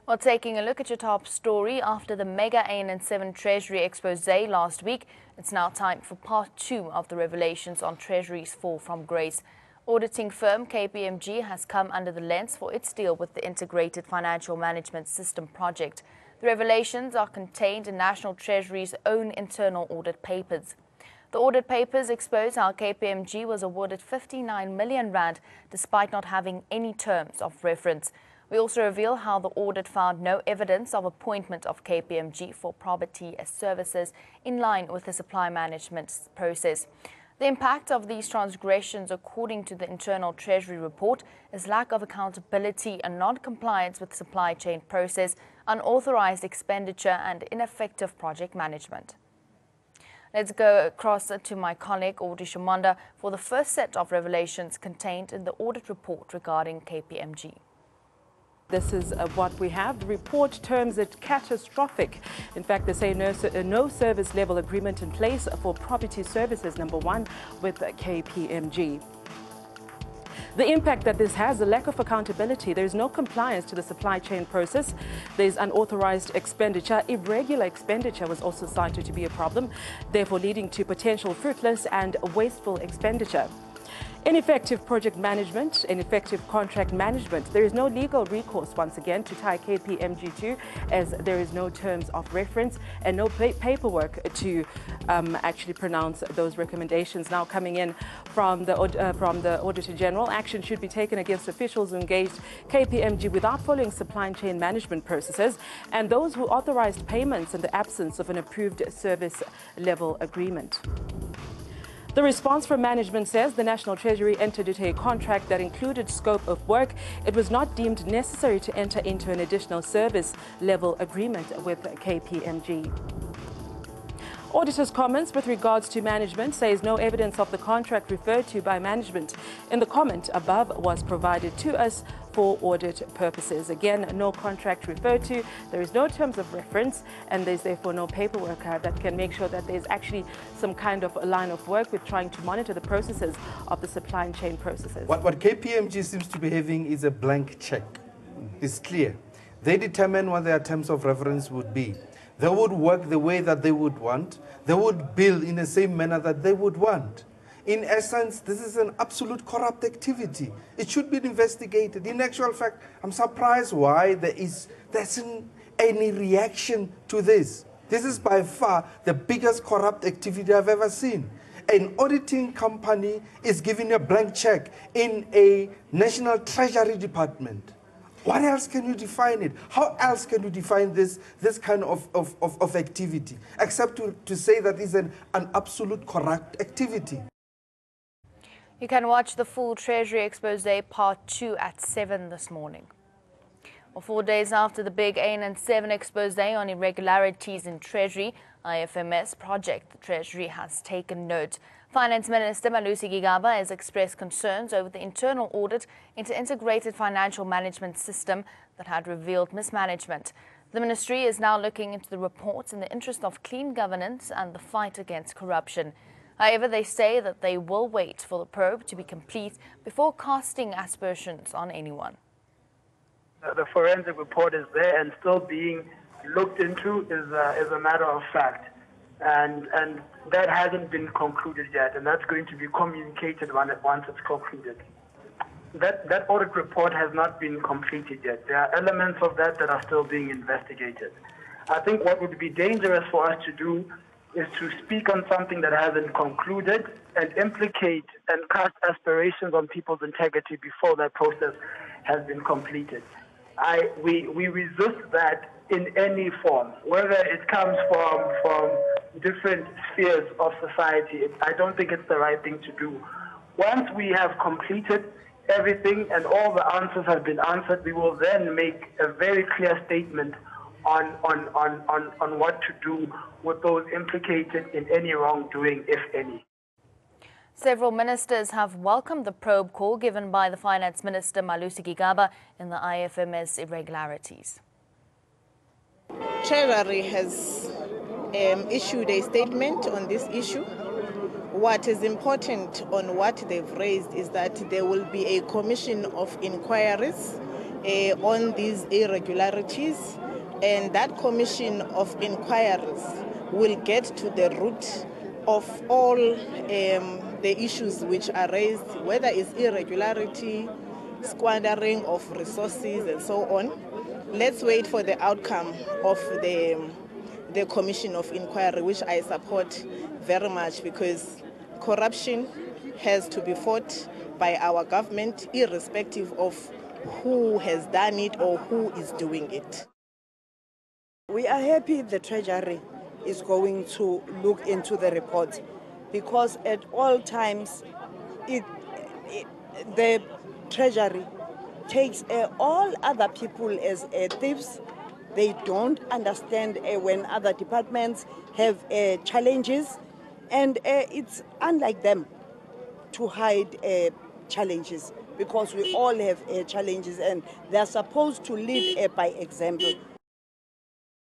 Well, taking a look at your top story after the mega AN7 Treasury expose last week, it's now time for part 2 of the revelations on Treasury's fall from grace. Auditing firm KPMG has come under the lens for its deal with the Integrated Financial Management System project. The revelations are contained in National Treasury's own internal audit papers. The audit papers expose how KPMG was awarded 59 million rand despite not having any terms of reference. We also reveal how the audit found no evidence of appointment of KPMG for property as services in line with the supply management process. The impact of these transgressions, according to the internal Treasury report, is lack of accountability and non-compliance with supply chain process, unauthorized expenditure and ineffective project management. Let's go across to my colleague Audrey Shumanda for the first set of revelations contained in the audit report regarding KPMG. This is what we have. The report terms it catastrophic. In fact, they say no service level agreement in place for property services, number 1, with KPMG. The impact that this has, a lack of accountability. There is no compliance to the supply chain process. There's unauthorized expenditure. Irregular expenditure was also cited to be a problem, therefore leading to potential fruitless and wasteful expenditure. Ineffective project management, ineffective contract management. There is no legal recourse, once again, to tie KPMG to, as there is no terms of reference and no paperwork to actually pronounce those recommendations. Now coming in from the Auditor General, action should be taken against officials who engaged KPMG without following supply chain management processes and those who authorized payments in the absence of an approved service level agreement. The response from management says the National Treasury entered into a contract that included scope of work. It was not deemed necessary to enter into an additional service level agreement with KPMG. Auditor's comments with regards to management says no evidence of the contract referred to by management in the comment above was provided to us for audit purposes. Again, no contract referred to, there is no terms of reference, and there's therefore no paperwork that can make sure that there's actually some kind of a line of work with trying to monitor the processes of the supply chain processes. What KPMG seems to be having is a blank check. It's clear. They determine what their terms of reference would be. They would work the way that they would want. They would bill in the same manner that they would want. In essence, this is an absolute corrupt activity. It should be investigated. In actual fact, I'm surprised why there isn't any reaction to this. This is by far the biggest corrupt activity I've ever seen. An auditing company is giving a blank check in a National Treasury Department. What else can you define it? How else can you define this kind of activity, except to say that it's an absolute corrupt activity? You can watch the full Treasury expose part 2 at 7 this morning. Well, 4 days after the big AN7 expose on irregularities in Treasury, IFMS project, the Treasury has taken note. Finance Minister Malusi Gigaba has expressed concerns over the internal audit into Integrated Financial Management System that had revealed mismanagement. The ministry is now looking into the reports in the interest of clean governance and the fight against corruption. However, they say that they will wait for the probe to be complete before casting aspersions on anyone. The forensic report is there and still being looked into is a matter of fact. And that hasn't been concluded yet, and that's going to be communicated once it's concluded. That audit report has not been completed yet. There are elements of that are still being investigated. I think what would be dangerous for us to do is to speak on something that hasn't concluded and implicate and cast aspirations on people's integrity before that process has been completed. We resist that in any form, whether it comes from different spheres of society. I don't think it's the right thing to do. Once we have completed everything and all the answers have been answered, we will then make a very clear statement on what to do with those implicated in any wrongdoing, if any. Several ministers have welcomed the probe call given by the Finance Minister Malusi Gigaba in the IFMS irregularities. Treasury has issued a statement on this issue. What is important on what they've raised is that there will be a commission of inquiries on these irregularities, and that commission of inquiries will get to the root of all the issues which are raised, whether it's irregularity, squandering of resources, and so on. Let's wait for the outcome of the commission of inquiry, which I support very much, because corruption has to be fought by our government, irrespective of who has done it or who is doing it. We are happy the Treasury is going to look into the report, because at all times the Treasury takes all other people as thieves. They don't understand when other departments have challenges, and it's unlike them to hide challenges, because we all have challenges, and they're supposed to lead by example.